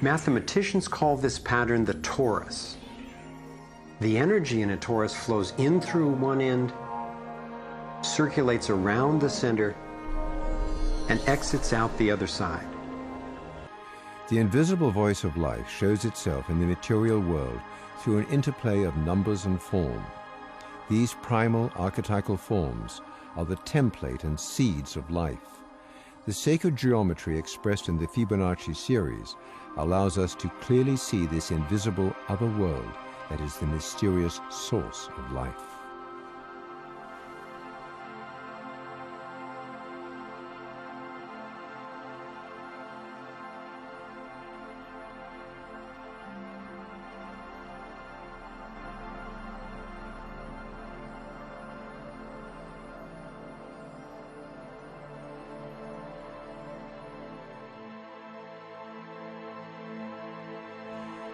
Mathematicians call this pattern the torus. The energy in a torus flows in through one end, circulates around the center, and exits out the other side. The invisible voice of life shows itself in the material world through an interplay of numbers and form. These primal archetypal forms are the template and seeds of life. The sacred geometry expressed in the Fibonacci series allows us to clearly see this invisible other world that is the mysterious source of life.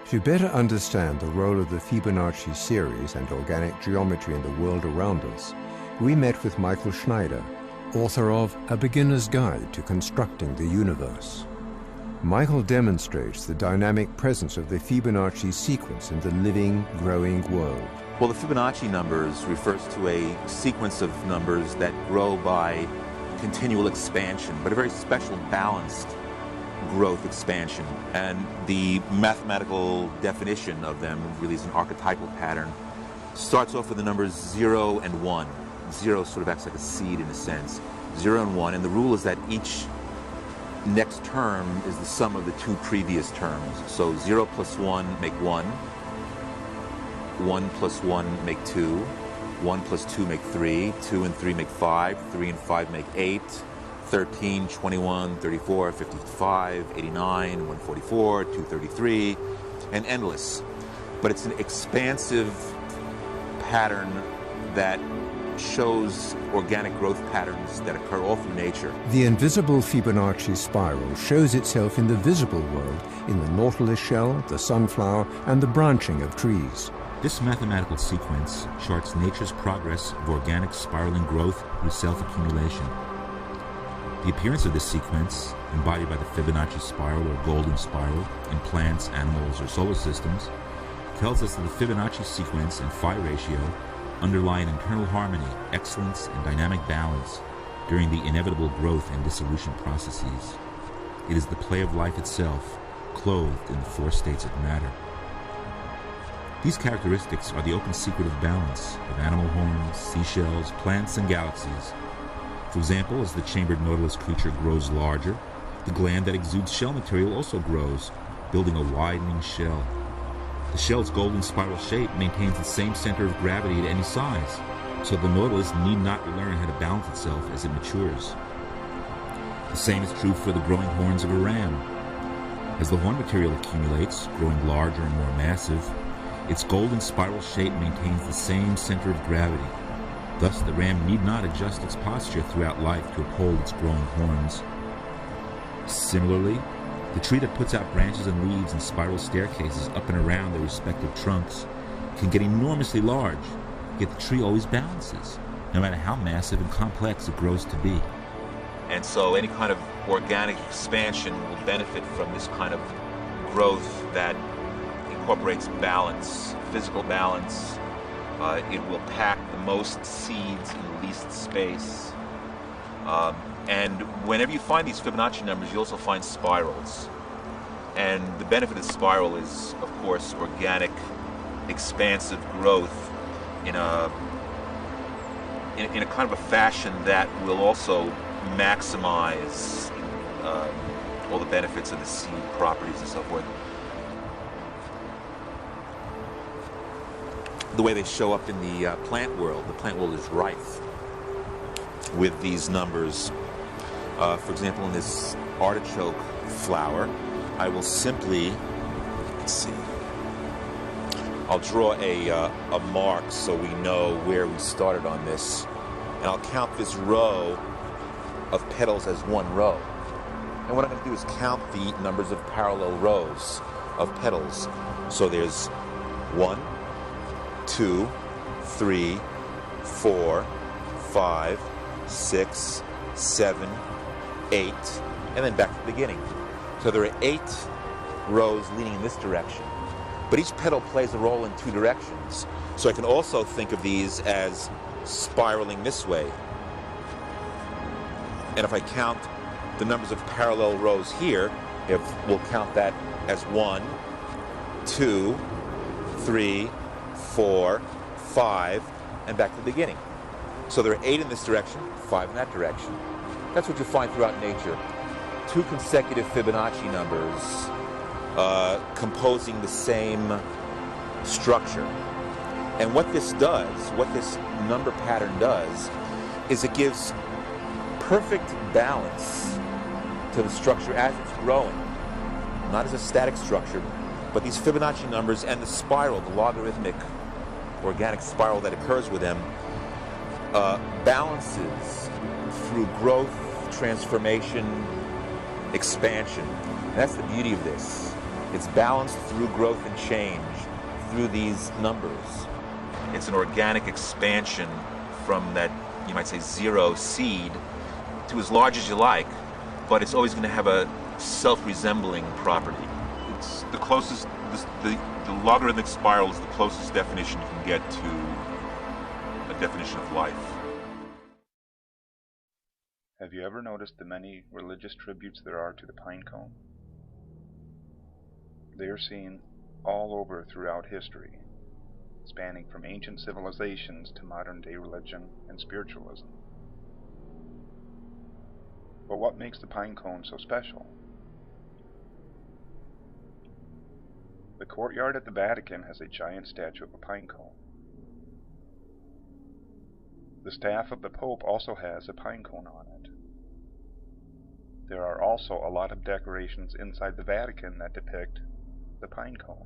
To better understand the role of the Fibonacci series and organic geometry in the world around us, we met with Michael Schneider, author of A Beginner's Guide to Constructing the Universe. Michael demonstrates the dynamic presence of the Fibonacci sequence in the living, growing world. Well, the Fibonacci numbers refers to a sequence of numbers that grow by continual expansion, but a very special balanced growth expansion, and the mathematical definition of them really is an archetypal pattern. Starts off with the numbers 0 and 1. 0 sort of acts like a seed in a sense. 0 and 1, and the rule is that each next term is the sum of the two previous terms. So 0 plus 1 make 1, 1 plus 1 make 2, 1 plus 2 make 3, 2 and 3 make 5, 3 and 5 make 8, 13, 21, 34, 55, 89, 144, 233, and endless. But it's an expansive pattern that shows organic growth patterns that occur all through nature. The invisible Fibonacci spiral shows itself in the visible world, in the nautilus shell, the sunflower, and the branching of trees. This mathematical sequence charts nature's progress of organic spiraling growth through self-accumulation. The appearance of this sequence, embodied by the Fibonacci spiral or golden spiral in plants, animals, or solar systems, tells us that the Fibonacci sequence and phi ratio underlie an internal harmony, excellence, and dynamic balance during the inevitable growth and dissolution processes. It is the play of life itself, clothed in the four states of matter. These characteristics are the open secret of balance of animal horns, seashells, plants, and galaxies. For example, as the chambered nautilus creature grows larger, the gland that exudes shell material also grows, building a widening shell. The shell's golden spiral shape maintains the same center of gravity at any size, so the nautilus need not learn how to balance itself as it matures. The same is true for the growing horns of a ram. As the horn material accumulates, growing larger and more massive, its golden spiral shape maintains the same center of gravity. Thus, the ram need not adjust its posture throughout life to uphold its growing horns. Similarly, the tree that puts out branches and leaves in spiral staircases up and around their respective trunks can get enormously large, yet the tree always balances, no matter how massive and complex it grows to be. And so any kind of organic expansion will benefit from this kind of growth that incorporates balance, physical balance. It will pack the most seeds in the least space. And whenever you find these Fibonacci numbers, you also find spirals. And the benefit of the spiral is, of course, organic, expansive growth in a kind of a fashion that will also maximize all the benefits of the seed properties and so forth. The way they show up in the plant world is rife with these numbers. For example, in this artichoke flower, I will simply, let's see, I'll draw a mark so we know where we started on this, and I'll count this row of petals as one row. And what I'm going to do is count the numbers of parallel rows of petals. So there's 1, 2, 3, 4, 5, 6, 7, 8, and then back to the beginning. So there are 8 rows leaning in this direction. But each petal plays a role in two directions. So I can also think of these as spiraling this way. And if I count the numbers of parallel rows here, we'll count that as 1, 2, 3, 4, 5, and back to the beginning. So there are 8 in this direction, 5 in that direction. That's what you find throughout nature. 2 consecutive Fibonacci numbers composing the same structure. And what this does, what this number pattern does, is it gives perfect balance to the structure as it's growing. Not as a static structure, but these Fibonacci numbers and the spiral, the logarithmic organic spiral that occurs with them, balances through growth, transformation, expansion. And that's the beauty of this. It's balanced through growth and change, through these numbers. It's an organic expansion from that, you might say, zero seed to as large as you like, but it's always going to have a self-resembling property. It's the closest, the logarithmic spiral is the closest definition you can get to a definition of life. Have you ever noticed the many religious tributes there are to the pine cone? They are seen all over throughout history, spanning from ancient civilizations to modern-day religion and spiritualism. But what makes the pine cone so special? The courtyard at the Vatican has a giant statue of a pine cone. The staff of the Pope also has a pine cone on it. There are also a lot of decorations inside the Vatican that depict the pine cone.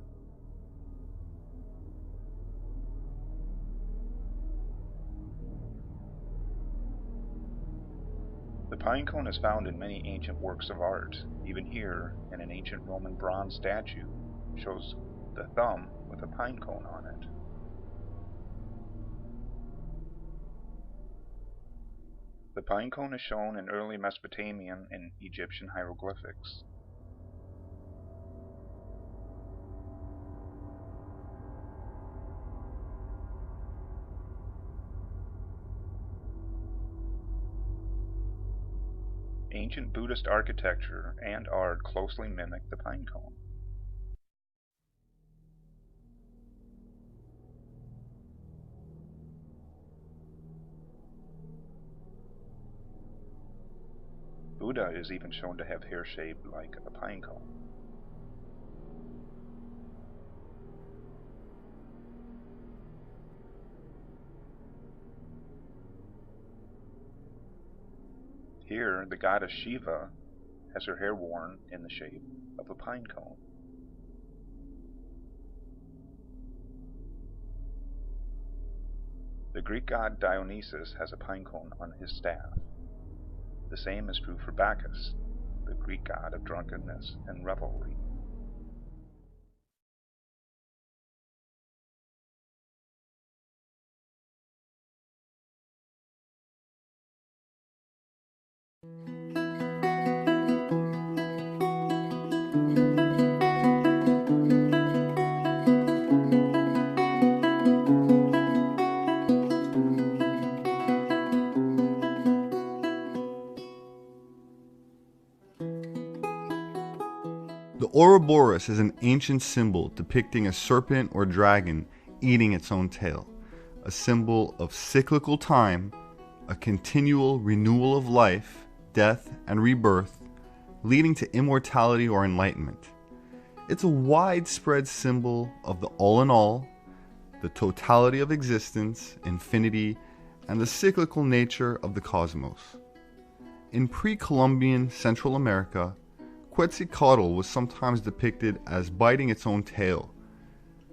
The pine cone is found in many ancient works of art. Even here, in an ancient Roman bronze statue, shows the thumb with a pine cone on it. The pine cone is shown in early Mesopotamian and Egyptian hieroglyphics. Ancient Buddhist architecture and art closely mimic the pine cone. Buddha is even shown to have hair shaped like a pine cone. Here, the goddess Shiva has her hair worn in the shape of a pine cone. The Greek god Dionysus has a pine cone on his staff. The same is true for Bacchus, the Greek god of drunkenness and revelry. The Ouroboros is an ancient symbol depicting a serpent or dragon eating its own tail, a symbol of cyclical time, a continual renewal of life, death, and rebirth, leading to immortality or enlightenment. It's a widespread symbol of the all in all, the totality of existence, infinity, and the cyclical nature of the cosmos. In pre-Columbian Central America, Quetzalcoatl was sometimes depicted as biting its own tail.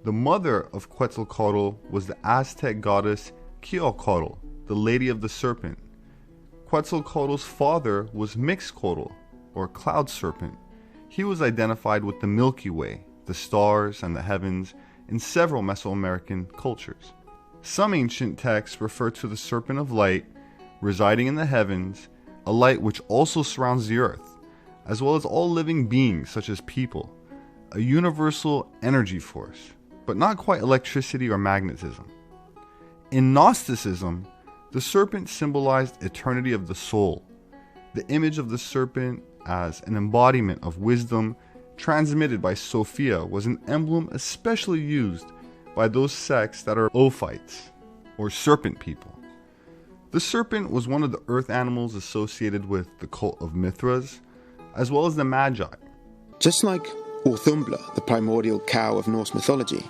The mother of Quetzalcoatl was the Aztec goddess Quetzalcoatl, the Lady of the Serpent. Quetzalcoatl's father was Mixcoatl, or Cloud Serpent. He was identified with the Milky Way, the stars, and the heavens in several Mesoamerican cultures. Some ancient texts refer to the Serpent of Light residing in the heavens, a light which also surrounds the earth, as well as all living beings such as people. a universal energy force, but not quite electricity or magnetism. In Gnosticism, the serpent symbolized eternity of the soul. The image of the serpent as an embodiment of wisdom transmitted by Sophia was an emblem especially used by those sects that are Ophites, or serpent people. The serpent was one of the earth animals associated with the cult of Mithras, as well as the Magi. Just like Orthumbla, the primordial cow of Norse mythology,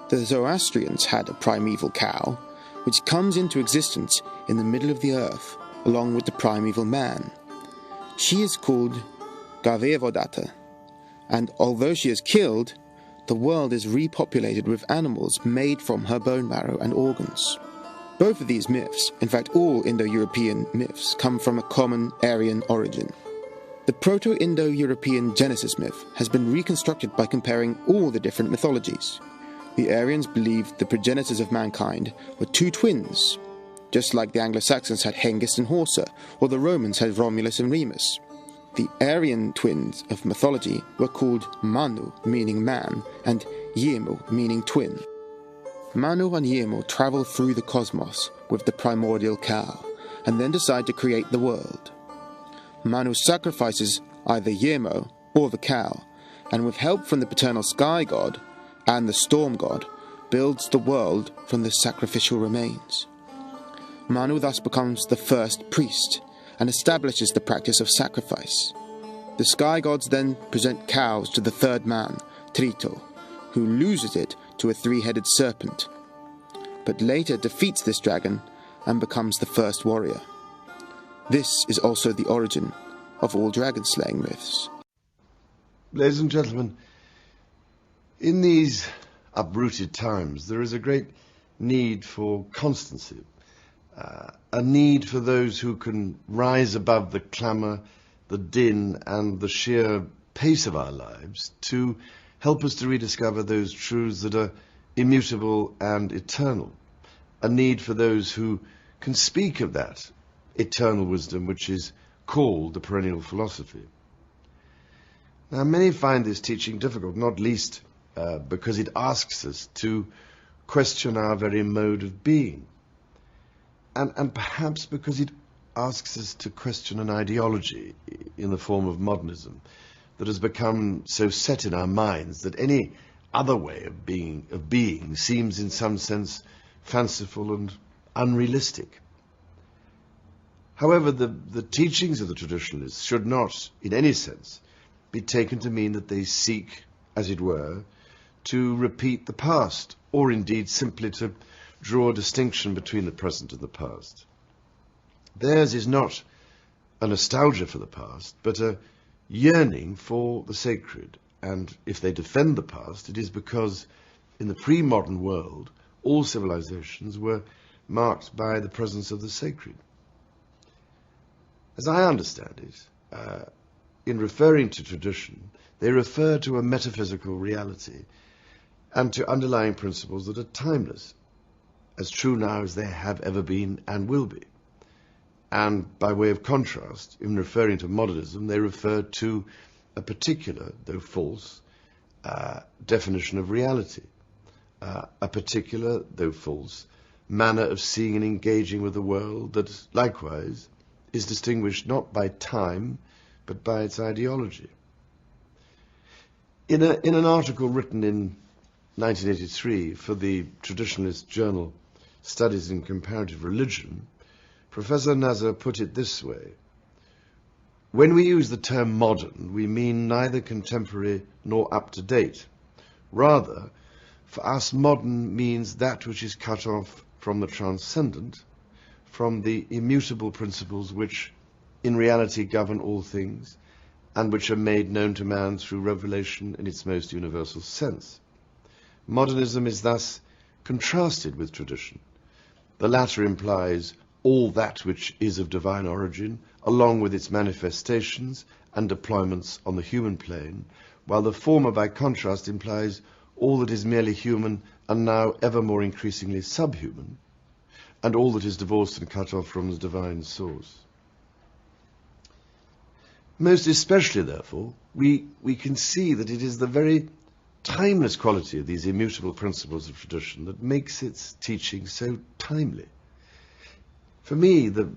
the Zoroastrians had a primeval cow, which comes into existence in the middle of the earth, along with the primeval man. She is called Gavevodata, and although she is killed, the world is repopulated with animals made from her bone marrow and organs. Both of these myths, in fact all Indo-European myths, come from a common Aryan origin. The Proto-Indo-European Genesis myth has been reconstructed by comparing all the different mythologies. The Aryans believed the progenitors of mankind were two twins, just like the Anglo-Saxons had Hengist and Horsa, or the Romans had Romulus and Remus. The Aryan twins of mythology were called Manu, meaning man, and Yemu, meaning twin. Manu and Yemu travel through the cosmos with the primordial cow, and then decide to create the world. Manu sacrifices either Yemo or the cow, and with help from the paternal sky god and the storm god, builds the world from the sacrificial remains. Manu thus becomes the first priest, and establishes the practice of sacrifice. The sky gods then present cows to the third man, Trito, who loses it to a three-headed serpent, but later defeats this dragon and becomes the first warrior. This is also the origin of all dragon-slaying myths. Ladies and gentlemen, in these uprooted times, there is a great need for constancy. A need for those who can rise above the clamour, the din, and the sheer pace of our lives to help us to rediscover those truths that are immutable and eternal. A need for those who can speak of that eternal wisdom which is called the perennial philosophy. Now, many find this teaching difficult, not least because it asks us to question our very mode of being. And perhaps because it asks us to question an ideology in the form of modernism that has become so set in our minds that any other way of being seems in some sense fanciful and unrealistic. However, the teachings of the traditionalists should not, in any sense, be taken to mean that they seek, as it were, to repeat the past, or indeed simply to draw a distinction between the present and the past. Theirs is not a nostalgia for the past, but a yearning for the sacred. And if they defend the past, it is because in the pre-modern world, all civilizations were marked by the presence of the sacred. As I understand it, in referring to tradition, they refer to a metaphysical reality and to underlying principles that are timeless, as true now as they have ever been and will be. And by way of contrast, in referring to modernism, they refer to a particular, though false, definition of reality, a particular, though false, manner of seeing and engaging with the world that, likewise, is distinguished not by time, but by its ideology. In an article written in 1983 for the traditionalist journal Studies in Comparative Religion, Professor Nazar put it this way: when we use the term modern, we mean neither contemporary nor up-to-date. Rather, for us, modern means that which is cut off from the transcendent, from the immutable principles which in reality govern all things, and which are made known to man through revelation in its most universal sense. Modernism is thus contrasted with tradition. The latter implies all that which is of divine origin, along with its manifestations and deployments on the human plane, while the former, by contrast, implies all that is merely human and now ever more increasingly subhuman, and all that is divorced and cut off from the divine source. Most especially, therefore, we can see that it is the very timeless quality of these immutable principles of tradition that makes its teaching so timely. For me, the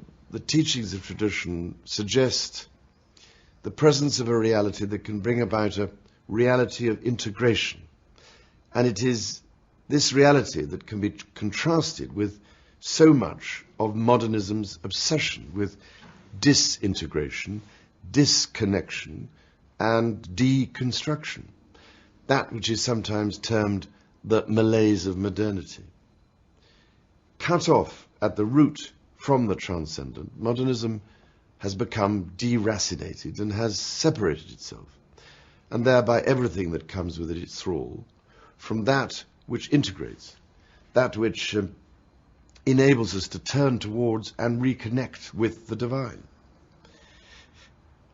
teachings of tradition suggest the presence of a reality that can bring about a reality of integration. And it is this reality that can be contrasted with so much of modernism's obsession with disintegration, disconnection, and deconstruction, that which is sometimes termed the malaise of modernity. Cut off at the root from the transcendent, modernism has become deracinated and has separated itself, and thereby everything that comes within its thrall, from that which integrates, that which enables us to turn towards and reconnect with the divine.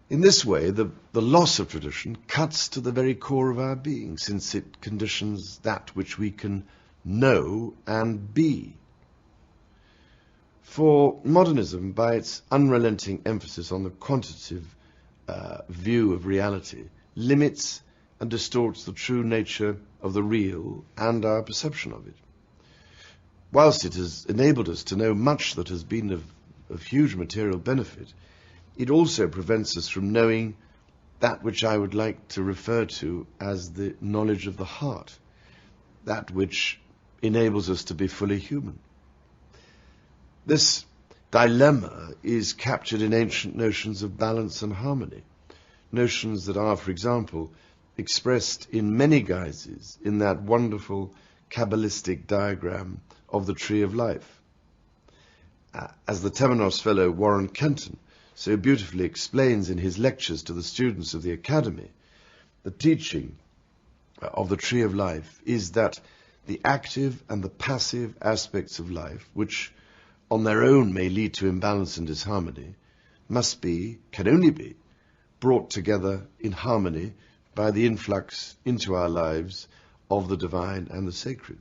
In this way, the loss of tradition cuts to the very core of our being, since it conditions that which we can know and be. For modernism, by its unrelenting emphasis on the quantitative view of reality, limits and distorts the true nature of the real and our perception of it. Whilst it has enabled us to know much that has been of huge material benefit, it also prevents us from knowing that which I would like to refer to as the knowledge of the heart, that which enables us to be fully human. This dilemma is captured in ancient notions of balance and harmony, notions that are, for example, expressed in many guises in that wonderful Kabbalistic diagram of the Tree of Life. As the Temenos fellow Warren Kenton so beautifully explains in his lectures to the students of the Academy, the teaching of the Tree of Life is that the active and the passive aspects of life, which on their own may lead to imbalance and disharmony, can only be brought together in harmony by the influx into our lives of the divine and the sacred.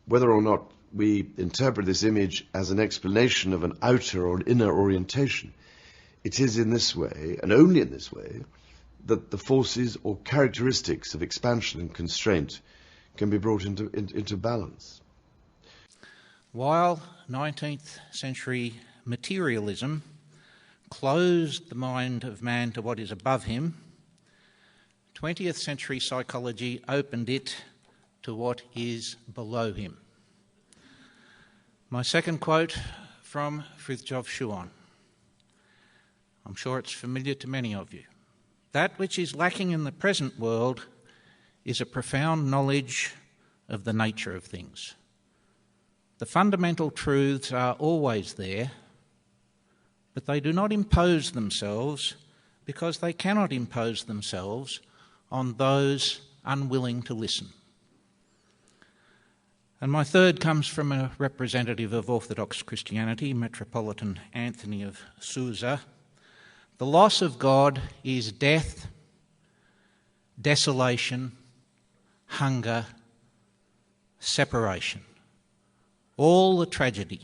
Whether or not we interpret this image as an explanation of an outer or an inner orientation, it is in this way, and only in this way, that the forces or characteristics of expansion and constraint can be brought into balance. While 19th century materialism closed the mind of man to what is above him, 20th century psychology opened it to what is below him. My second quote from Frithjof Schuon. I'm sure it's familiar to many of you. That which is lacking in the present world is a profound knowledge of the nature of things. The fundamental truths are always there, but they do not impose themselves because they cannot impose themselves on those unwilling to listen. And my third comes from a representative of Orthodox Christianity, Metropolitan Anthony of Susa. The loss of God is death, desolation, hunger, separation. All the tragedy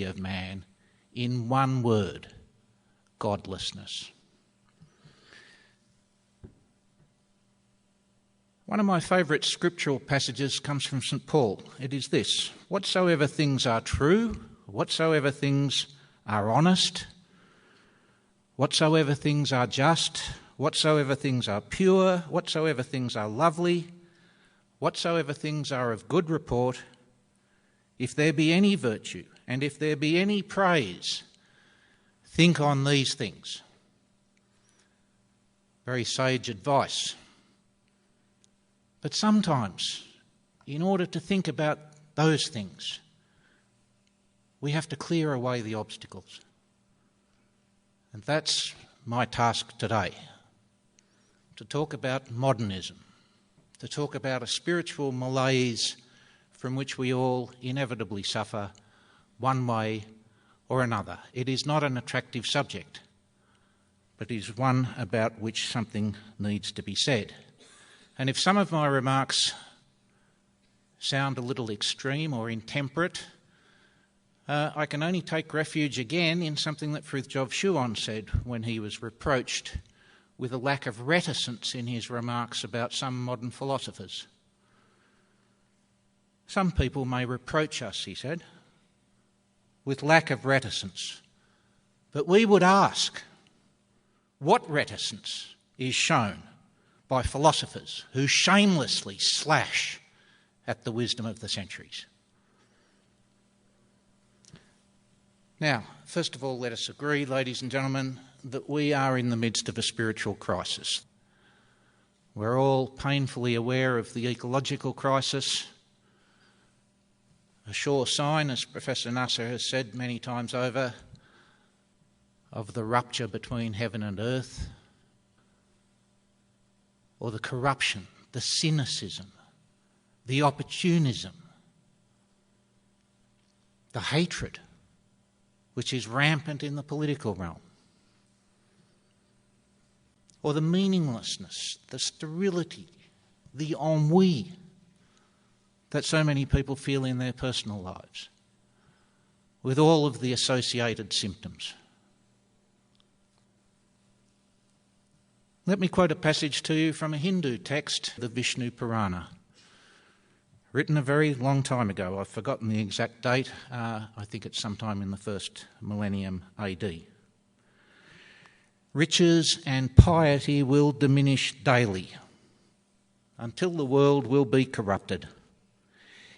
of man in one word, godlessness. One of my favourite scriptural passages comes from St. Paul. It is this: whatsoever things are true, whatsoever things are honest, whatsoever things are just, whatsoever things are pure, whatsoever things are lovely, whatsoever things are of good report, if there be any virtue, and if there be any praise, think on these things. Very sage advice. But sometimes, in order to think about those things, we have to clear away the obstacles. And that's my task today, to talk about modernism, to talk about a spiritual malaise from which we all inevitably suffer one way or another. It is not an attractive subject, but it is one about which something needs to be said. And if some of my remarks sound a little extreme or intemperate, I can only take refuge again in something that Frithjof Schuon said when he was reproached with a lack of reticence in his remarks about some modern philosophers. Some people may reproach us, he said, with lack of reticence, but we would ask, what reticence is shown by philosophers who shamelessly slash at the wisdom of the centuries? Now, first of all, let us agree, ladies and gentlemen, that we are in the midst of a spiritual crisis. We're all painfully aware of the ecological crisis, a sure sign, as Professor Nasser has said many times over, of the rupture between heaven and earth, or the corruption, the cynicism, the opportunism, the hatred which is rampant in the political realm, or the meaninglessness, the sterility, the ennui that so many people feel in their personal lives, with all of the associated symptoms. Let me quote a passage to you from a Hindu text, the Vishnu Purana, written a very long time ago. I've forgotten the exact date. I think it's sometime in the first millennium AD. Riches and piety will diminish daily until the world will be corrupted.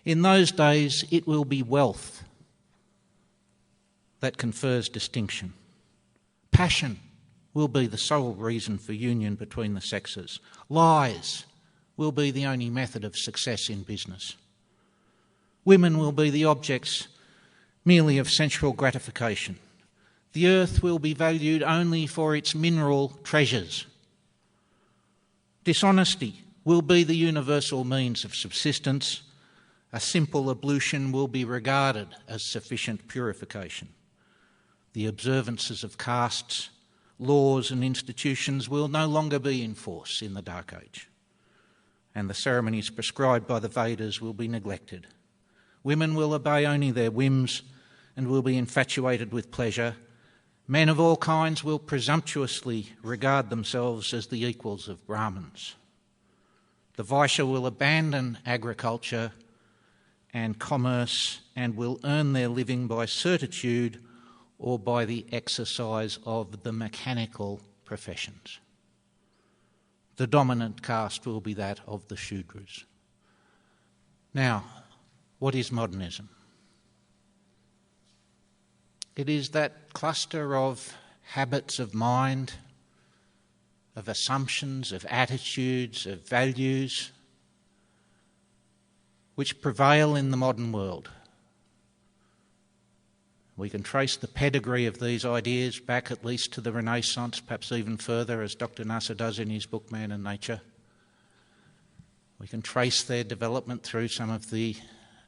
In those days, it will be wealth that confers distinction. Passion will be the sole reason for union between the sexes. Lies will be the only method of success in business. Women will be the objects merely of sensual gratification. The earth will be valued only for its mineral treasures. Dishonesty will be the universal means of subsistence. A simple ablution will be regarded as sufficient purification. The observances of castes, laws and institutions will no longer be in force in the Dark Age, and the ceremonies prescribed by the Vedas will be neglected. Women will obey only their whims and will be infatuated with pleasure. Men of all kinds will presumptuously regard themselves as the equals of Brahmins. The Vaishya will abandon agriculture and commerce and will earn their living by certitude or by the exercise of the mechanical professions. The dominant caste will be that of the Shudras. Now, what is modernism? It is that cluster of habits of mind, of assumptions, of attitudes, of values, which prevail in the modern world. We can trace the pedigree of these ideas back at least to the Renaissance, perhaps even further, as Dr. Nasser does in his book Man and Nature. We can trace their development through some of the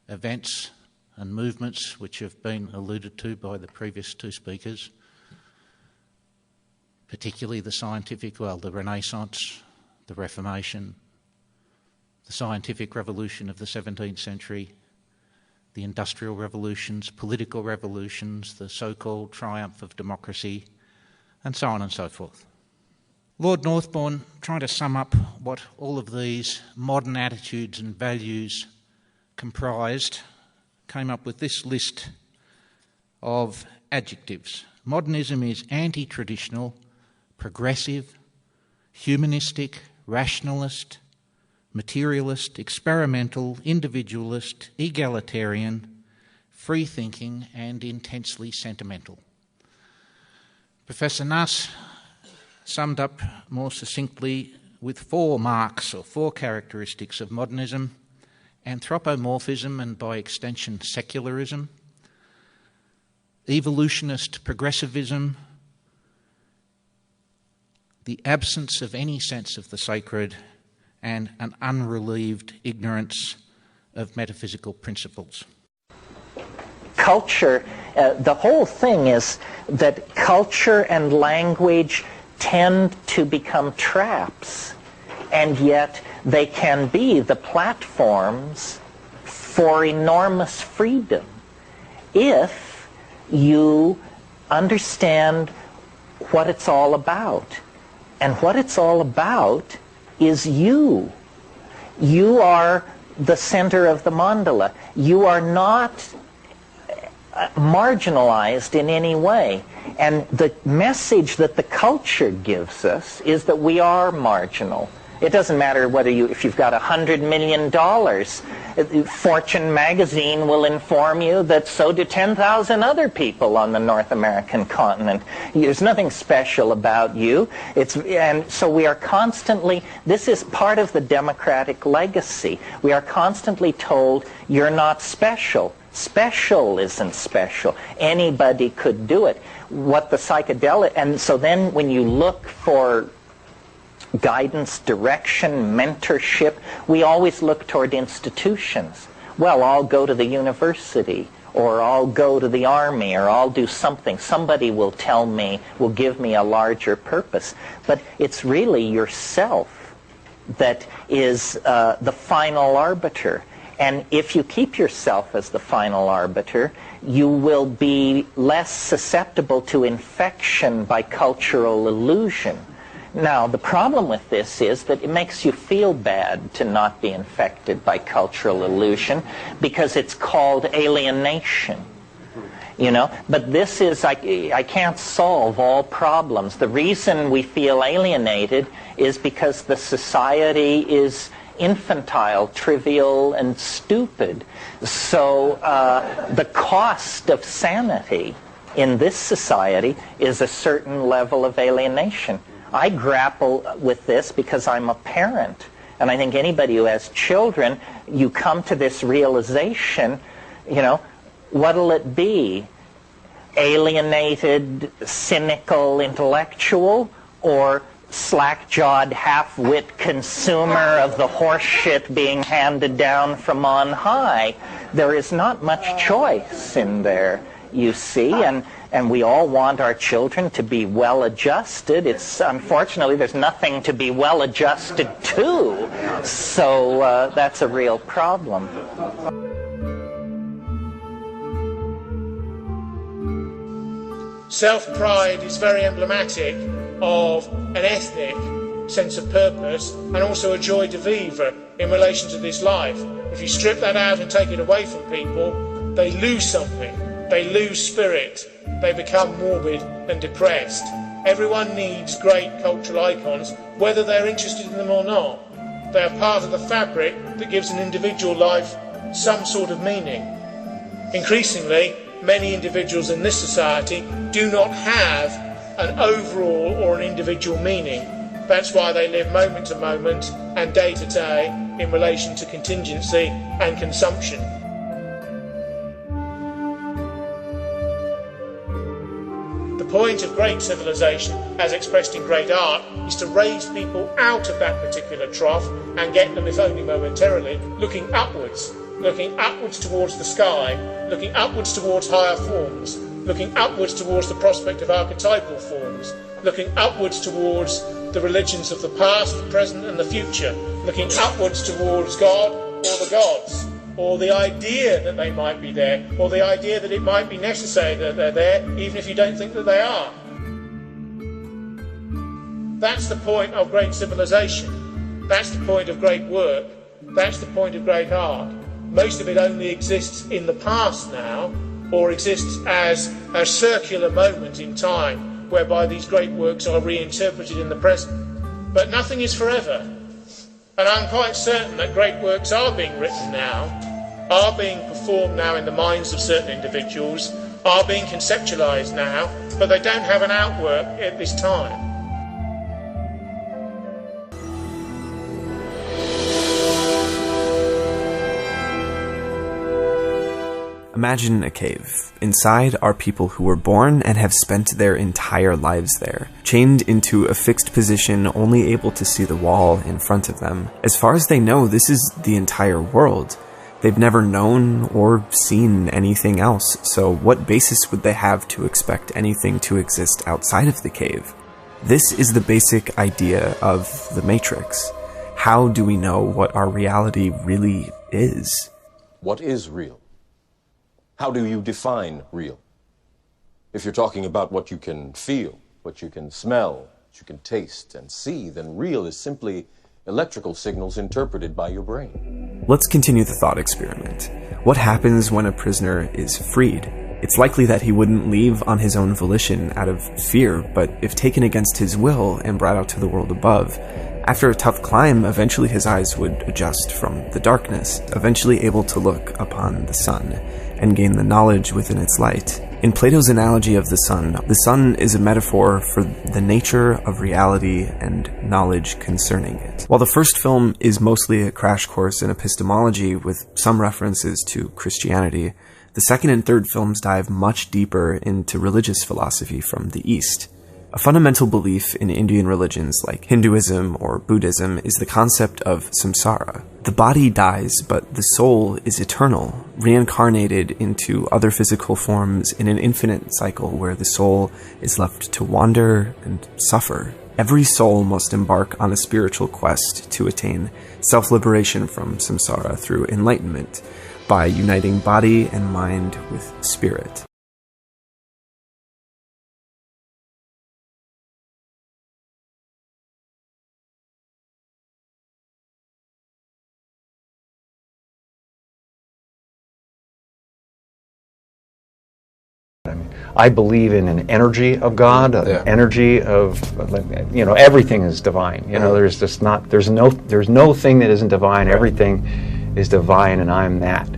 events and movements which have been alluded to by the previous two speakers, particularly the Renaissance, the Reformation, the scientific revolution of the 17th century, the industrial revolutions, political revolutions, the so-called triumph of democracy, and so on and so forth. Lord Northbourne, trying to sum up what all of these modern attitudes and values comprised, came up with this list of adjectives. Modernism is anti-traditional, progressive, humanistic, rationalist, materialist, experimental, individualist, egalitarian, free-thinking and intensely sentimental. Professor Nass summed up more succinctly with four marks or four characteristics of modernism: anthropomorphism and by extension secularism, evolutionist progressivism, the absence of any sense of the sacred, and an unrelieved ignorance of metaphysical principles. Culture, the whole thing is that culture and language tend to become traps, and yet they can be the platforms for enormous freedom if you understand what it's all about. And what it's all about is you. You are the center of the mandala. You are not marginalized in any way. And the message that the culture gives us is that we are marginal. It doesn't matter if you've got $100 million. Fortune magazine will inform you that so do 10,000 other people on the North American continent. There's nothing special about you. And so we are constantly, this is part of the democratic legacy. We are constantly told, you're not special. Special isn't special. Anybody could do it. What the psychedelic, and so then when you look for guidance, direction, mentorship, we always look toward institutions. Well, I'll go to the university, or I'll go to the army, or I'll do something. Somebody will tell me, will give me a larger purpose. But it's really yourself that is the final arbiter. And if you keep yourself as the final arbiter, you will be less susceptible to infection by cultural illusion. Now, the problem with this is that it makes you feel bad to not be infected by cultural illusion because it's called alienation. You know, but this is, I can't solve all problems. The reason we feel alienated is because the society is infantile, trivial, and stupid. So the cost of sanity in this society is a certain level of alienation. I grapple with this because I'm a parent. And I think anybody who has children, you come to this realization, you know, what'll it be? Alienated, cynical intellectual, or slack-jawed, half-wit consumer of the horse shit being handed down from on high? There is not much choice in there, you see, and we all want our children to be well-adjusted. It's unfortunately there's nothing to be well-adjusted to, so that's a real problem. Self-pride is very emblematic of an ethnic sense of purpose and also a joie de vivre in relation to this life. If you strip that out and take it away from people, they lose something. They lose spirit. They become morbid and depressed. Everyone needs great cultural icons, whether they're interested in them or not. They are part of the fabric that gives an individual life some sort of meaning. Increasingly, many individuals in this society do not have an overall or an individual meaning. That's why they live moment to moment and day to day in relation to contingency and consumption. The point of great civilization, as expressed in great art, is to raise people out of that particular trough and get them, if only momentarily, looking upwards towards the sky, looking upwards towards higher forms, looking upwards towards the prospect of archetypal forms, looking upwards towards the religions of the past, the present and the future, looking upwards towards God or the gods, or the idea that they might be there, or the idea that it might be necessary that they're there, even if you don't think that they are. That's the point of great civilization. That's the point of great work. That's the point of great art. Most of it only exists in the past now, or exists as a circular moment in time, whereby these great works are reinterpreted in the present. But nothing is forever. And I'm quite certain that great works are being written now, are being performed now in the minds of certain individuals, are being conceptualized now, but they don't have an outwork at this time. Imagine a cave. Inside are people who were born and have spent their entire lives there, chained into a fixed position, only able to see the wall in front of them. As far as they know, this is the entire world. They've never known or seen anything else, so what basis would they have to expect anything to exist outside of the cave? This is the basic idea of the Matrix. How do we know what our reality really is? What is real? How do you define real? If you're talking about what you can feel, what you can smell, what you can taste and see, then real is simply electrical signals interpreted by your brain. Let's continue the thought experiment. What happens when a prisoner is freed? It's likely that he wouldn't leave on his own volition out of fear, but if taken against his will and brought out to the world above, after a tough climb, eventually his eyes would adjust from the darkness, eventually able to look upon the sun and gain the knowledge within its light. In Plato's analogy of the sun is a metaphor for the nature of reality and knowledge concerning it. While the first film is mostly a crash course in epistemology with some references to Christianity, the second and third films dive much deeper into religious philosophy from the East. A fundamental belief in Indian religions like Hinduism or Buddhism is the concept of samsara. The body dies, but the soul is eternal, reincarnated into other physical forms in an infinite cycle where the soul is left to wander and suffer. Every soul must embark on a spiritual quest to attain self-liberation from samsara through enlightenment by uniting body and mind with spirit. I believe in an energy of God, an energy of, everything is divine. There's no thing that isn't divine. Everything is divine, and I'm that.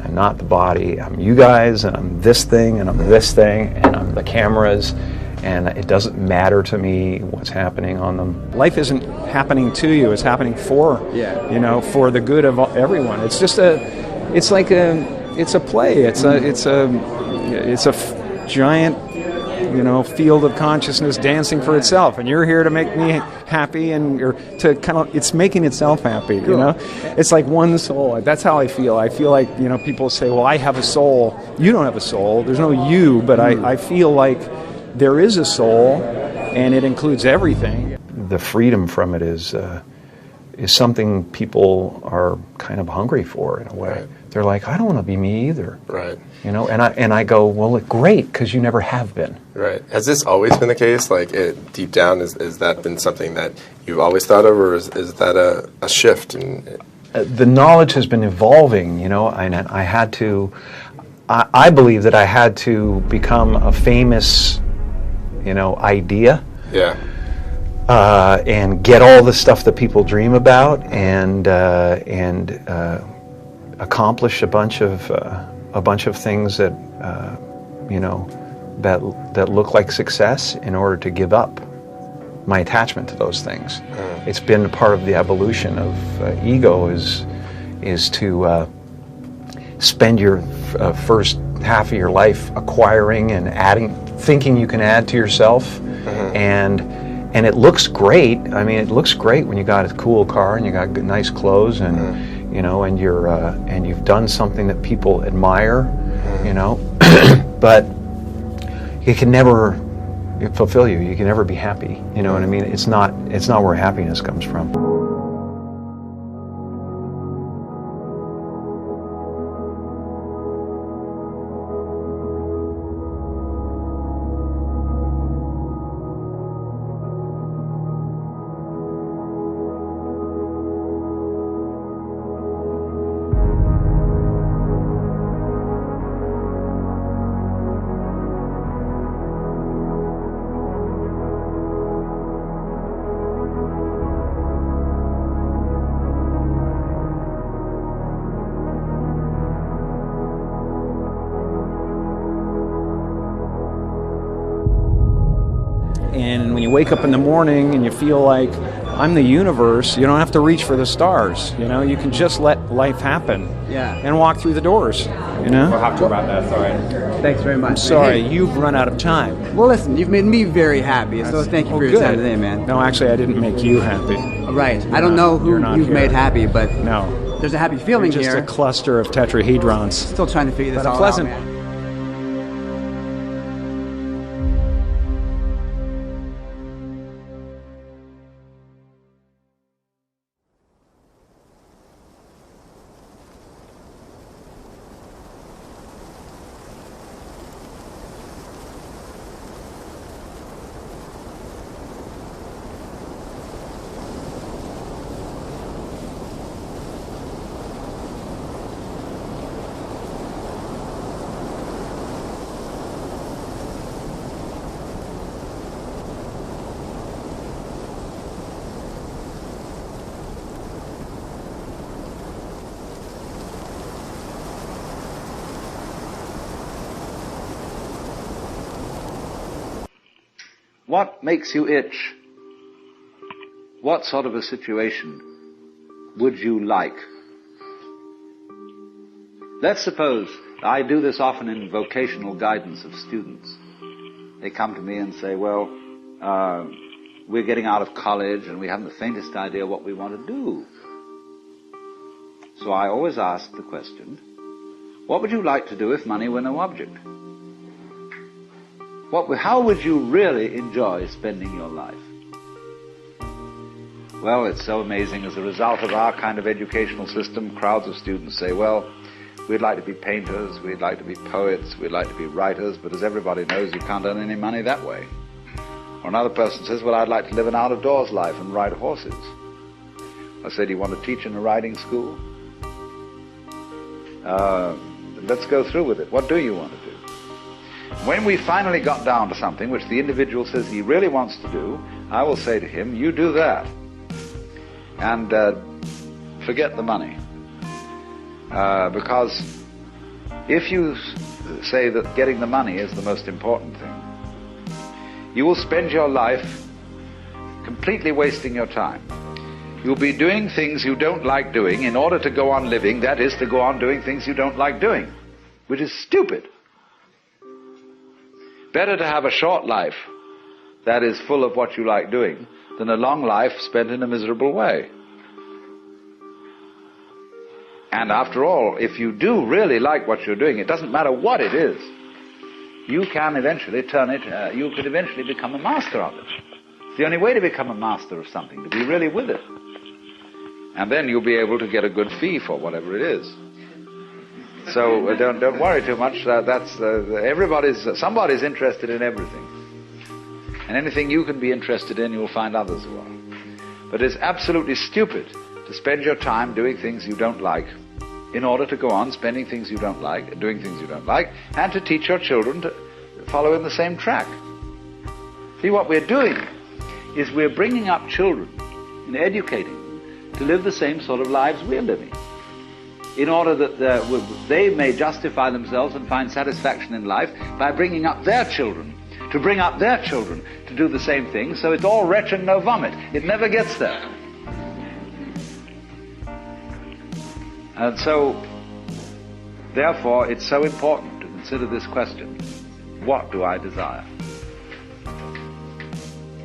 I'm not the body. I'm you guys, and I'm this thing, and I'm this thing, and I'm the cameras, and it doesn't matter to me what's happening on them. Life isn't happening to you; it's happening for for the good of everyone. It's just it's a play. It's a giant, field of consciousness dancing for itself, and you're here to make me happy, and it's making itself happy. It's like one soul. That's how I feel. I feel like people say, "Well, I have a soul." You don't have a soul. There's no you, but I feel like there is a soul, and it includes everything. The freedom from it is something people are kind of hungry for in a way. Right. They're like, I don't want to be me either. Right. And I go, well, great, because you never have been. Right. Has this always been the case? Like, deep down, is that been something that you've always thought of, or is that a shift? The knowledge has been evolving, and I had to. I believe that I had to become a famous, idea. Yeah. And get all the stuff that people dream about, and accomplish a bunch of things that that look like success in order to give up my attachment to those things. It's been part of the evolution of ego is to spend your first half of your life acquiring and adding, thinking you can add to yourself, and it looks great. I mean, it looks great when you got a cool car and you got nice clothes, and and you're and you've done something that people admire, but it can never fulfill you. You can never be happy. You know what I mean? It's not where happiness comes from. And when you wake up in the morning and you feel like I'm the universe, you don't have to reach for the stars. You can just let life happen. Yeah. And walk through the doors. We'll have to wrap that. Sorry. Thanks very much. I'm sorry, you've run out of time. Well, listen, you've made me very happy, so thank you for your time today, man. No, actually, I didn't make you happy. Right. I don't know who you've made happy, but no, there's a happy feeling just here. Just a cluster of tetrahedrons. Still trying to figure this all out, man. What makes you itch? What sort of a situation would you like? Let's suppose, I do this often in vocational guidance of students. They come to me and say, well, we're getting out of college and we haven't the faintest idea what we want to do. So I always ask the question, what would you like to do if money were no object? How would you really enjoy spending your life? Well, it's so amazing. As a result of our kind of educational system, crowds of students say, well, we'd like to be painters, we'd like to be poets, we'd like to be writers, but as everybody knows, you can't earn any money that way. Or another person says, well, I'd like to live an out-of-doors life and ride horses. I say, do you want to teach in a riding school? Let's go through with it. What do you want to do? When we finally got down to something which the individual says he really wants to do, I will say to him, you do that. And forget the money. Because if you say that getting the money is the most important thing, you will spend your life completely wasting your time. You'll be doing things you don't like doing in order to go on living, that is, to go on doing things you don't like doing, which is stupid. Better to have a short life that is full of what you like doing than a long life spent in a miserable way. And after all, if you do really like what you're doing, it doesn't matter what it is, you can eventually you could eventually become a master of it. It's the only way to become a master of something, to be really with it. And then you'll be able to get a good fee for whatever it is. So don't worry too much. Somebody's interested in everything. And anything you can be interested in, you'll find others who are. But it's absolutely stupid to spend your time doing things you don't like in order to go on spending things you don't like, doing things you don't like, and to teach your children to follow in the same track. See, what we're doing is we're bringing up children and educating them to live the same sort of lives we're living, in order that they may justify themselves and find satisfaction in life by bringing up their children, to bring up their children to do the same thing, so it's all retch and no vomit. It never gets there. And so, therefore, it's so important to consider this question, what do I desire?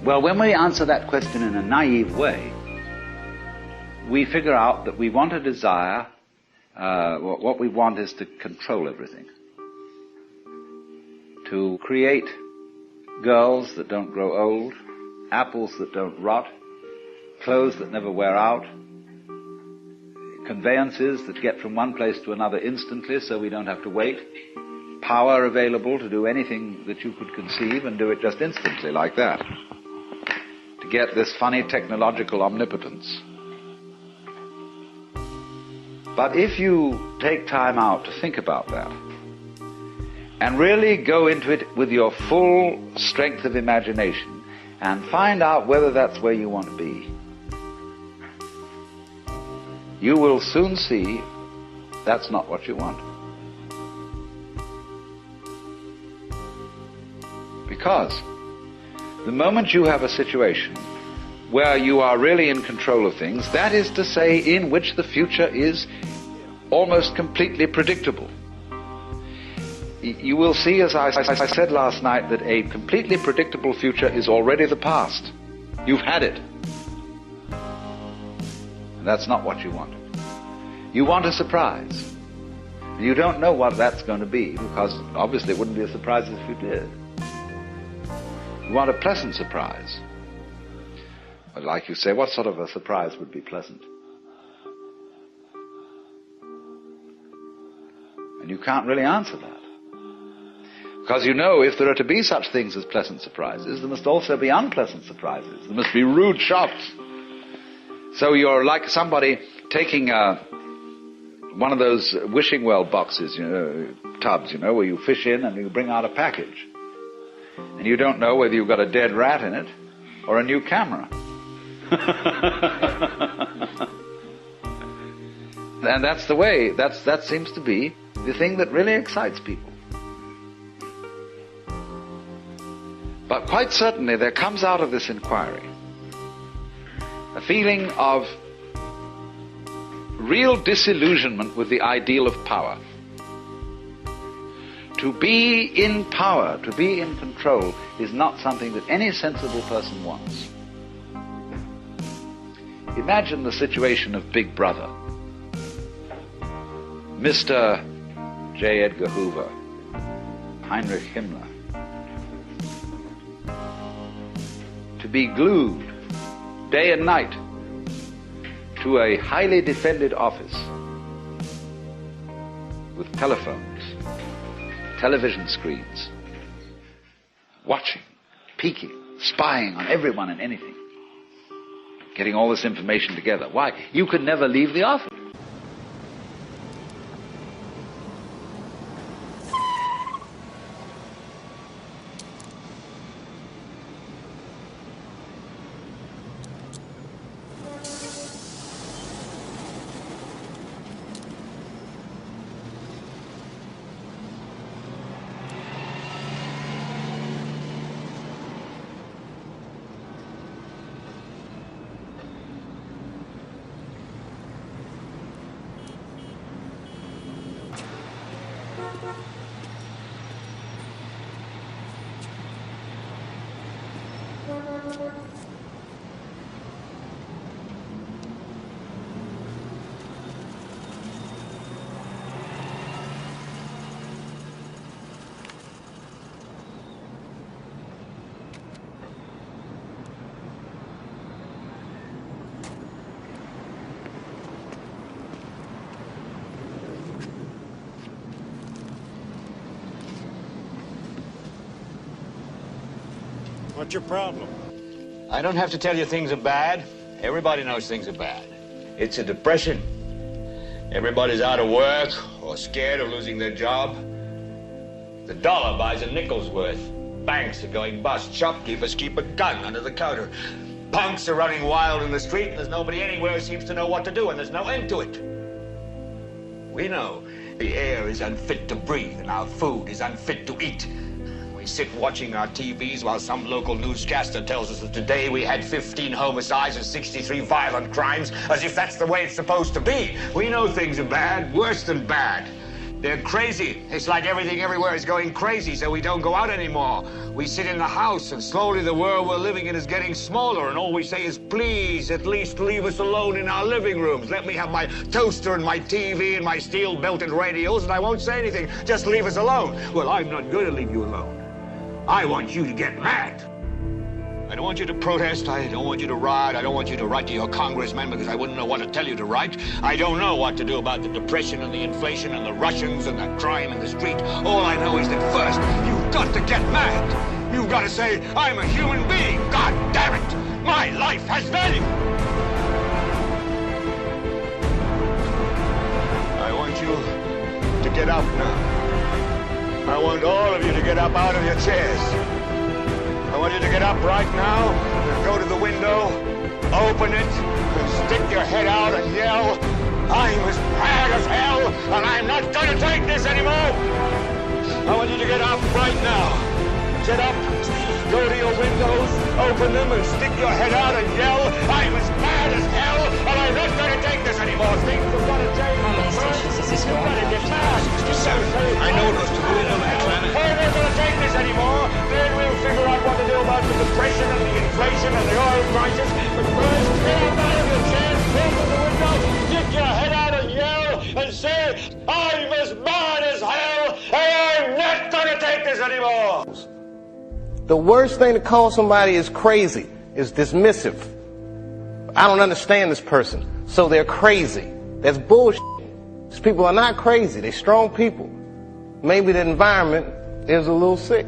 Well, when we answer that question in a naive way, we figure out that we want to desire, what we want is to control everything. To create girls that don't grow old, apples that don't rot, clothes that never wear out, conveyances that get from one place to another instantly so we don't have to wait, power available to do anything that you could conceive and do it just instantly like that, to get this funny technological omnipotence. But if you take time out to think about that and really go into it with your full strength of imagination and find out whether that's where you want to be, you will soon see that's not what you want. Because the moment you have a situation where you are really in control of things, that is to say, in which the future is almost completely predictable, you will see, as I said last night, that a completely predictable future is already the past. You've had it. And that's not what you want. You want a surprise. You don't know what that's going to be, because obviously it wouldn't be a surprise if you did. You want a pleasant surprise. But like you say, what sort of a surprise would be pleasant? And you can't really answer that. Because you know, if there are to be such things as pleasant surprises, there must also be unpleasant surprises. There must be rude shocks. So you're like somebody taking one of those wishing well boxes, tubs, where you fish in and you bring out a package. And you don't know whether you've got a dead rat in it or a new camera. And that's the way, that seems to be the thing that really excites people. But quite quite certainly there comes out of this inquiry a feeling of real disillusionment with the ideal of power. To be in power, to be in control, is not something that any sensible person wants. Imagine the situation of Big Brother. Mr. J. Edgar Hoover, Heinrich Himmler, to be glued day and night to a highly defended office with telephones, television screens, watching, peeking, spying on everyone and anything, getting all this information together. Why? You could never leave the office. What's your problem? I don't have to tell you things are bad. Everybody knows things are bad. It's a depression. Everybody's out of work or scared of losing their job. The dollar buys a nickel's worth. Banks are going bust. Shopkeepers keep a gun under the counter. Punks are running wild in the street, and there's nobody anywhere who seems to know what to do, and there's no end to it. We know the air is unfit to breathe, and our food is unfit to eat. We sit watching our TVs while some local newscaster tells us that today we had 15 homicides and 63 violent crimes, as if that's the way it's supposed to be. We know things are bad, worse than bad. They're crazy. It's like everything everywhere is going crazy, so we don't go out anymore. We sit in the house, and slowly the world we're living in is getting smaller, and all we say is, please, at least leave us alone in our living rooms. Let me have my toaster and my TV and my steel-belted radios, and I won't say anything. Just leave us alone. Well, I'm not going to leave you alone. I want you to get mad. I don't want you to protest. I don't want you to riot. I don't want you to write to your congressman because I wouldn't know what to tell you to write. I don't know what to do about the depression and the inflation and the Russians and the crime in the street. All I know is that first, you've got to get mad. You've got to say, I'm a human being. God damn it. My life has value. I want you to get up now. I want all of you to get up out of your chairs. I want you to get up right now and go to the window, open it, and stick your head out and yell, I'm as mad as hell, and I'm not going to take this anymore. I want you to get up right now. Get up, go to your windows, open them, and stick your head out and yell, I'm as mad as hell, and I'm not going to take this anymore. Things have got to change. You've got to get mad. I know those two. We know that, Atlanta. We're not going to take this anymore. Then we'll figure out what to do about the depression and the inflation and the oil prices. But first, get up out of your chairs, open the window, stick your head out and yell, and say, I'm as mad as hell, and I'm not going to take this anymore. The worst thing to call somebody is crazy, is dismissive. I don't understand this person, so they're crazy. That's bullshit. These people are not crazy. They're strong people. Maybe the environment is a little sick.